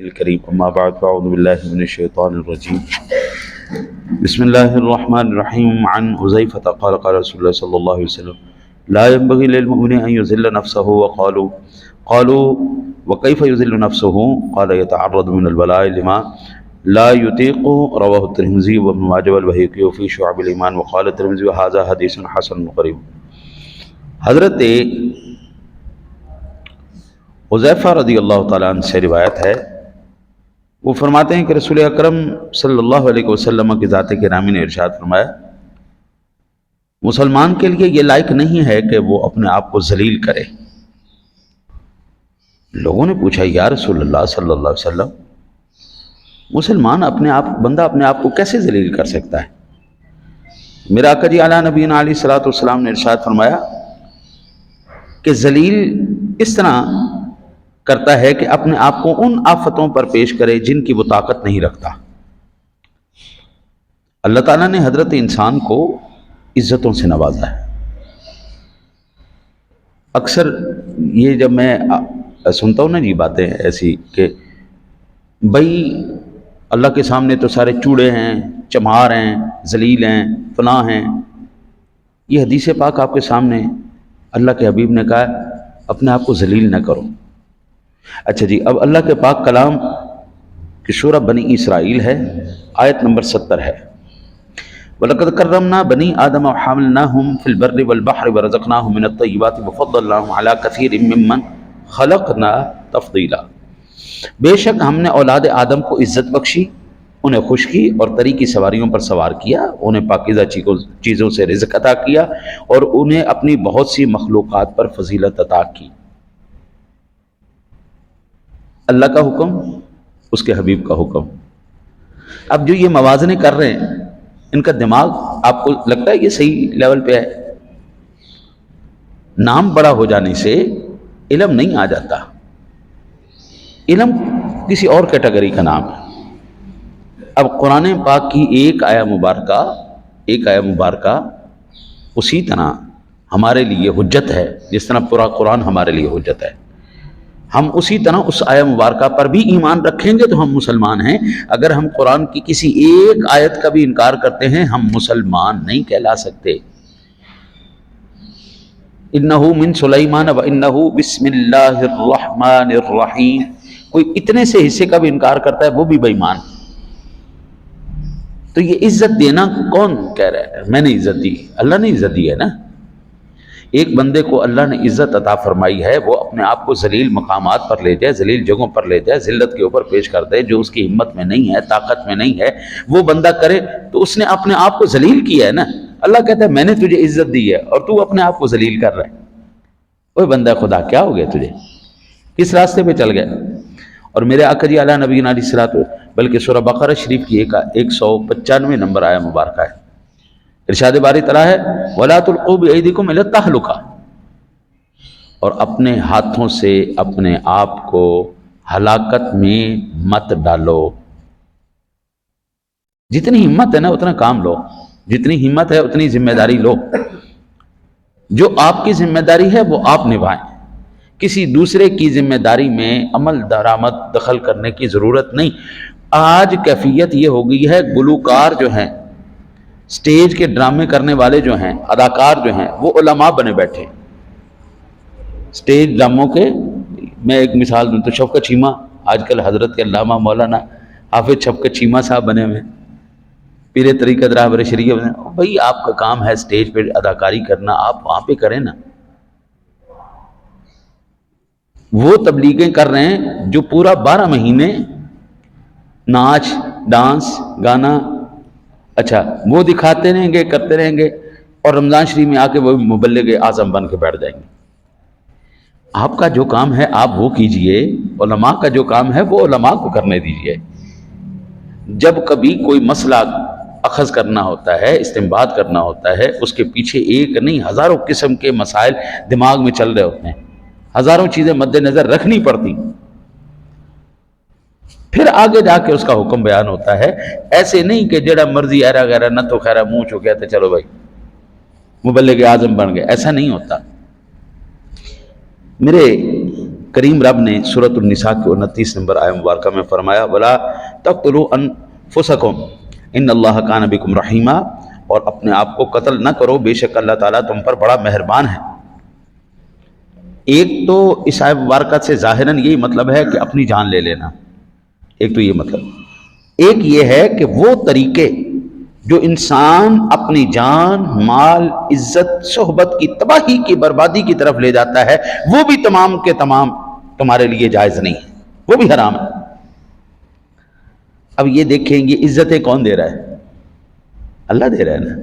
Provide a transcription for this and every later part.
الكريم أما بعد فأعوذ بالله من الشيطان الرجيم بسم الله الرحمن الرحيم عن حذيفة قال قال رسول الله صلى الله عليه وسلم لا ينبغي للمؤمن أن يذل نفسه قالوا وكيف يذل نفسه قال يتعرض من البلاء لما لا يطيق رواه الترمذي وابن ماجه والبيهقي في شعب الإيمان وقال الترمذي هذا حديث حسن غريب۔ حضرت حذیفہ رضی اللہ تعالیٰ عنہ سے روایت ہے، وہ فرماتے ہیں کہ رسول اکرم صلی اللہ علیہ وسلم کی ذات گرامی نے ارشاد فرمایا، مسلمان کے لیے یہ لائق نہیں ہے کہ وہ اپنے آپ کو ذلیل کرے۔ لوگوں نے پوچھا یا رسول اللہ صلی اللہ علیہ وسلم، مسلمان بندہ اپنے آپ کو کیسے ذلیل کر سکتا ہے؟ میرا آقا جی اعلیٰ نبینا علیہ الصلوۃ والسلام نے ارشاد فرمایا کہ ذلیل اس طرح کرتا ہے کہ اپنے آپ کو ان آفتوں پر پیش کرے جن کی وہ طاقت نہیں رکھتا۔ اللہ تعالیٰ نے حضرت انسان کو عزتوں سے نوازا ہے۔ اکثر یہ جب میں سنتا ہوں نا جی باتیں ایسی کہ بھائی اللہ کے سامنے تو سارے چوڑے ہیں، چمار ہیں، ذلیل ہیں، فلاں ہیں، یہ حدیث پاک آپ کے سامنے اللہ کے حبیب نے کہا اپنے آپ کو ذلیل نہ کرو۔ اچھا جی، اب اللہ کے پاک کلام کی سورہ بنی اسرائیل ہے، آیت نمبر 70 ہے، وَلَقَدْ كَرَّمْنَا بَنِي آدَمَ وَحَمَلْنَاهُمْ فِي الْبَرِّ وَالْبَحْرِ وَرَزَقْنَاهُمْ مِنَ الطَّيِّبَاتِ وَفَضَّلْنَاهُمْ عَلَى كَثِيرٍ مِّمَّنْ خَلَقْنَا تَفْضِيلًا۔ بے شک ہم نے اولاد آدم کو عزت بخشی، انہیں خشکی اور طری کی سواریوں پر سوار کیا، انہیں پاکیزہ چیزوں سے رزق عطا کیا اور انہیں اپنی بہت سی مخلوقات پر فضیلت عطا کی۔ اللہ کا حکم، اس کے حبیب کا حکم۔ اب جو یہ موازنے کر رہے ہیں، ان کا دماغ آپ کو لگتا ہے یہ صحیح لیول پہ ہے؟ نام بڑا ہو جانے سے علم نہیں آ جاتا، علم کسی اور کیٹیگری کا نام ہے۔ اب قرآن پاک کی ایک آیہ مبارکہ اسی طرح ہمارے لیے حجت ہے جس طرح پورا قرآن ہمارے لیے حجت ہے۔ ہم اسی طرح اس آیہ مبارکہ پر بھی ایمان رکھیں گے تو ہم مسلمان ہیں۔ اگر ہم قرآن کی کسی ایک آیت کا بھی انکار کرتے ہیں ہم مسلمان نہیں کہلا سکتے۔ انہ من سلیمان و انہ بسم اللہ الرحمن الرحیم، کوئی اتنے سے حصے کا بھی انکار کرتا ہے وہ بھی بے ایمان۔ تو یہ عزت دینا کون کہہ رہا ہے؟ میں نے عزت دی، اللہ نے عزت دی ہے نا۔ ایک بندے کو اللہ نے عزت عطا فرمائی ہے، وہ اپنے آپ کو ذلیل مقامات پر لے جائے، ذلیل جگہوں پر لے جائے، ذلت کے اوپر پیش کر دے، جو اس کی ہمت میں نہیں ہے، طاقت میں نہیں ہے، وہ بندہ کرے تو اس نے اپنے آپ کو ذلیل کیا ہے نا۔ اللہ کہتا ہے میں نے تجھے عزت دی ہے اور تو اپنے آپ کو ذلیل کر رہا ہے۔ اوہ بندہ خدا کیا ہو گیا تجھے؟ کس راستے پہ چل گیا؟ اور میرے آقا جی اعلیٰ نبینا علیہ الصلوۃ بلکہ سورہ بقرہ شریف کی 195 نمبر آیہ مبارکہ ہے، ارشاد باری تعالیٰ ہے وَلَا تُلْقُوا بِأَيْدِيكُمْ إِلَى التَّهْلُكَةِ، اور اپنے ہاتھوں سے اپنے آپ کو ہلاکت میں مت ڈالو۔ جتنی ہمت ہے نا اتنا کام لو، جتنی ہمت ہے اتنی ذمہ داری لو، جو آپ کی ذمہ داری ہے وہ آپ نبھائیں، کسی دوسرے کی ذمہ داری میں عمل درآمد دخل کرنے کی ضرورت نہیں۔ آج کیفیت یہ ہو گئی ہے، گلوکار جو ہیں، سٹیج کے ڈرامے کرنے والے جو ہیں، اداکار جو ہیں، وہ علماء بنے بیٹھے۔ سٹیج ڈراموں کے میں ایک مثال دوں تو شفقت چیمہ آج کل حضرت کے علامہ مولانا حافظ شفقت چیمہ صاحب بنے ہوئے، پیر طریقت رہبر شریعہ بنے۔ بھائی آپ کا کام ہے سٹیج پہ اداکاری کرنا، آپ وہاں پہ کریں نا۔ وہ تبلیغیں کر رہے ہیں جو پورا 12 مہینے ناچ ڈانس گانا اچھا وہ دکھاتے رہیں گے، کرتے رہیں گے، اور رمضان شریف میں آ کے وہ مبلغ اعظم بن کے بیٹھ جائیں گے۔ آپ کا جو کام ہے آپ وہ کیجئے، علماء کا جو کام ہے وہ علماء کو کرنے دیجئے۔ جب کبھی کوئی مسئلہ اخذ کرنا ہوتا ہے، استنباط کرنا ہوتا ہے، اس کے پیچھے ایک نہیں ہزاروں قسم کے مسائل دماغ میں چل رہے ہوتے ہیں، ہزاروں چیزیں مد نظر رکھنی پڑتی، پھر آگے جا کے اس کا حکم بیان ہوتا ہے۔ ایسے نہیں کہ جڑا مرضی ایرا غیرہ نہ تو خیرہ منہ چو کہتے چلو بھائی مبلغ اعظم بن گئے، ایسا نہیں ہوتا۔ میرے کریم رب نے سورۃ النساء کے 29 نمبر آیہ مبارکہ میں فرمایا وَلَا تَقْتُلُوا أَنفُسَكُمْ إِنَّ اللَّهَ كَانَ بِكُمْ رَحِيمًا، اور اپنے آپ کو قتل نہ کرو، بے شک اللہ تعالیٰ تم پر بڑا مہربان ہے۔ ایک تو اس آیہ مبارکہ سے ظاہراً یہی مطلب ہے کہ اپنی جان لے لینا، ایک تو یہ مطلب، ایک یہ ہے کہ وہ طریقے جو انسان اپنی جان، مال، عزت، صحبت کی تباہی کی، بربادی کی طرف لے جاتا ہے، وہ بھی تمام کے تمام تمہارے لیے جائز نہیں ہے، وہ بھی حرام ہے۔ اب یہ دیکھیں یہ عزتیں کون دے رہا ہے؟ اللہ دے رہا ہے نا۔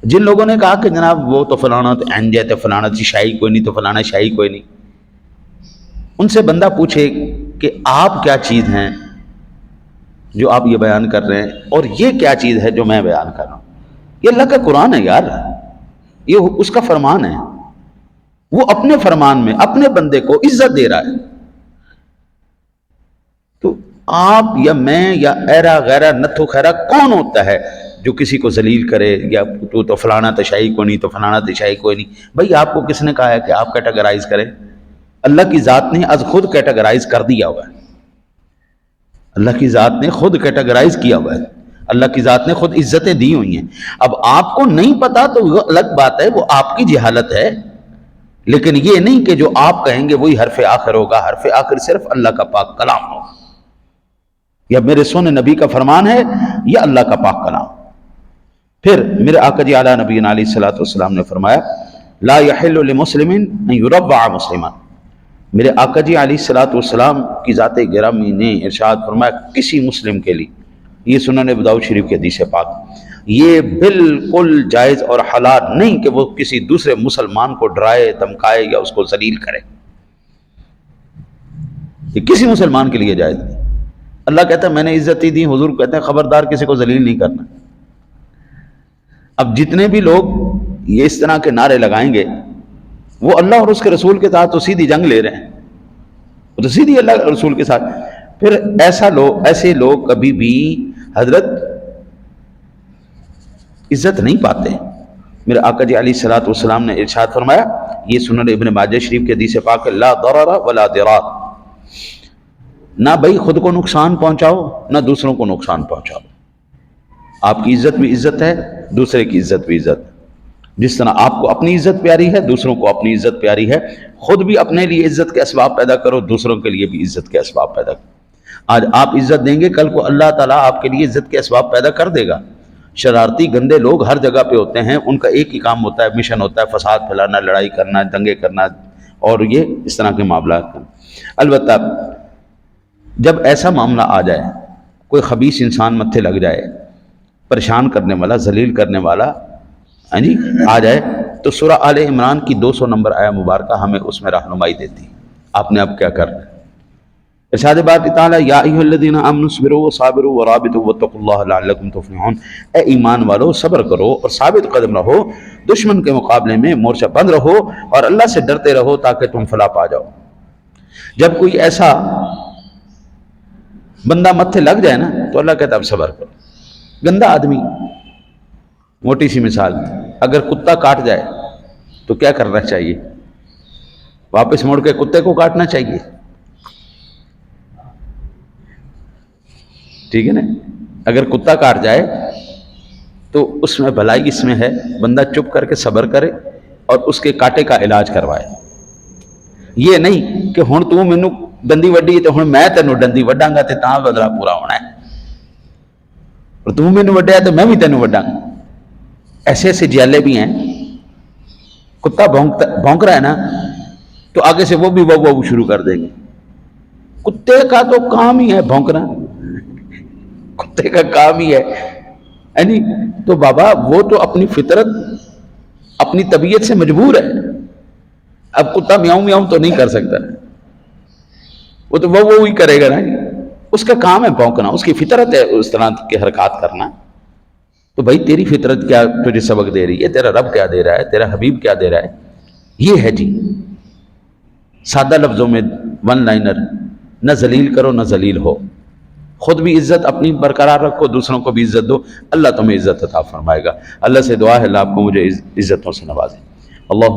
جن لوگوں نے کہا کہ جناب وہ تو فلانا تو اینجے تو فلانا شاہی کوئی نہیں، تو فلانا شاہی کوئی نہیں، ان سے بندہ پوچھے کہ آپ کیا چیز ہیں جو آپ یہ بیان کر رہے ہیں، اور یہ کیا چیز ہے جو میں بیان کر رہا ہوں؟ یہ اللہ کا قرآن ہے یار، یہ اس کا فرمان ہے، وہ اپنے فرمان میں اپنے بندے کو عزت دے رہا ہے۔ تو آپ یا میں یا ایرا غیرہ نتھو خیرہ کون ہوتا ہے جو کسی کو ذلیل کرے، یا تو فلانا تشائی کو نہیں، تو فلانا تشائی کوئی نہیں؟ بھئی آپ کو کس نے کہا ہے کہ آپ کیٹیگرائز کریں؟ اللہ کی ذات نے از خود کیٹیگرائز کر دیا ہوا ہے، اللہ کی ذات نے خود کیٹیگرائز کیا ہوا ہے، اللہ کی ذات نے خود عزتیں دی ہوئی ہیں۔ اب آپ کو نہیں پتا تو وہ الگ بات ہے، وہ آپ کی جہالت ہے، لیکن یہ نہیں کہ جو آپ کہیں گے وہی حرف آخر ہوگا۔ حرف آخر صرف اللہ کا پاک کلام ہوگا، یا میرے سونے نبی کا فرمان ہے، یا اللہ کا پاک کلام۔ پھر میرے آقا جی اعلیٰ نبی علیہ الصلوۃ والسلام نے فرمایا لا یحل لمسلم ان یربع مسلما، میرے آقا جی علیہ الصلوۃ والسلام کی ذات گرامی نے ارشاد فرمایا کسی مسلم کے لیے، یہ سنن ابو داؤد شریف کی حدیث پاک، یہ بالکل جائز اور حلال نہیں کہ وہ کسی دوسرے مسلمان کو ڈرائے، دھمکائے یا اس کو ذلیل کرے، یہ کسی مسلمان کے لیے جائز نہیں۔ اللہ کہتا ہے میں نے عزت ہی دی، حضور کہتے ہیں خبردار کسی کو ذلیل نہیں کرنا۔ اب جتنے بھی لوگ یہ اس طرح کے نعرے لگائیں گے وہ اللہ اور اس کے رسول کے ساتھ تو سیدھی جنگ لے رہے ہیں، وہ تو سیدھی اللہ اور رسول کے ساتھ۔ پھر ایسے لوگ کبھی بھی حضرت عزت نہیں پاتے۔ میرے آقا جی علیہ الصلوۃ والسلام نے ارشاد فرمایا، یہ سنن ابن ماجہ شریف کے حدیث پاک، لا ضرر ولا ضرار، نہ بھائی خود کو نقصان پہنچاؤ نہ دوسروں کو نقصان پہنچاؤ۔ آپ کی عزت بھی عزت ہے، دوسرے کی عزت بھی عزت ہے۔ جس طرح آپ کو اپنی عزت پیاری ہے، دوسروں کو اپنی عزت پیاری ہے، خود بھی اپنے لیے عزت کے اسباب پیدا کرو، دوسروں کے لیے بھی عزت کے اسباب پیدا کرو۔ آج آپ عزت دیں گے، کل کو اللہ تعالیٰ آپ کے لیے عزت کے اسباب پیدا کر دے گا۔ شرارتی گندے لوگ ہر جگہ پہ ہوتے ہیں، ان کا ایک ہی کام ہوتا ہے، مشن ہوتا ہے فساد پھیلانا، لڑائی کرنا، دنگے کرنا، اور یہ اس طرح کے معاملات کرنا۔ البتہ جب ایسا معاملہ آ جائے، کوئی خبیث انسان متھے لگ جائے، پریشان کرنے والا، ذلیل کرنے والا آ جائے، تو سورہ آل عمران کی 200 نمبر آیہ مبارکہ ہمیں اس میں رہنمائی دیتی، آپ نے اب کیا کرنا ہے۔ ارشاد باری تعالیٰ یا ایھا الذین آمنوا اصبروا وصابروا ورابطوا واتقوا اللہ لعلکم تفلحون، اے ایمان والو صبر کرو اور ثابت قدم رہو، دشمن کے مقابلے میں مورچہ بند رہو اور اللہ سے ڈرتے رہو تاکہ تم فلاح پا جاؤ۔ جب کوئی ایسا بندہ متھے لگ جائے نا تو اللہ کہتا ہے اب صبر کرو۔ گندا آدمی، موٹی سی مثال، اگر کتا کاٹ جائے تو کیا کرنا چاہیے؟ واپس مڑ کے کتے کو کاٹنا چاہیے، ٹھیک ہے نا؟ اگر کتا کاٹ جائے تو اس میں بھلائی اس میں ہے، بندہ چپ کر کے صبر کرے اور اس کے کاٹے کا علاج کروائے۔ یہ نہیں کہ ہن تو مینوں ڈندی وڈی تو ہن میں تینوں ڈندی وڈاں گا تے تاں بدلہ پورا ہونا ہے، اور تو مینوں وڈیا تو میں بھی تینوں وڈاں گا۔ ایسے ایسے جیلے بھی ہیں، کتا بھونک رہا ہے نا تو آگے سے وہ بھی وہ شروع کر دیں گے۔ کتے کا تو کام ہی ہے بھونکنا، کتے کا کام ہی ہے، یعنی تو بابا وہ تو اپنی فطرت، اپنی طبیعت سے مجبور ہے۔ اب کتا میاؤں میاؤں تو نہیں کر سکتا، وہ تو وہ ہی کرے گا نا، اس کا کام ہے بھونکنا، اس کی فطرت ہے اس طرح کی حرکات کرنا۔ تو بھائی تیری فطرت کیا تجھے سبق دے رہی ہے، تیرا رب کیا دے رہا ہے، تیرا حبیب کیا دے رہا ہے؟ یہ ہے جی سادہ لفظوں میں ون لائنر، نہ ذلیل کرو نہ ذلیل ہو، خود بھی عزت اپنی برقرار رکھو، دوسروں کو بھی عزت دو، اللہ تمہیں عزت عطا فرمائے گا۔ اللہ سے دعا ہے اللہ آپ کو مجھے عزتوں سے نوازے۔ اللہ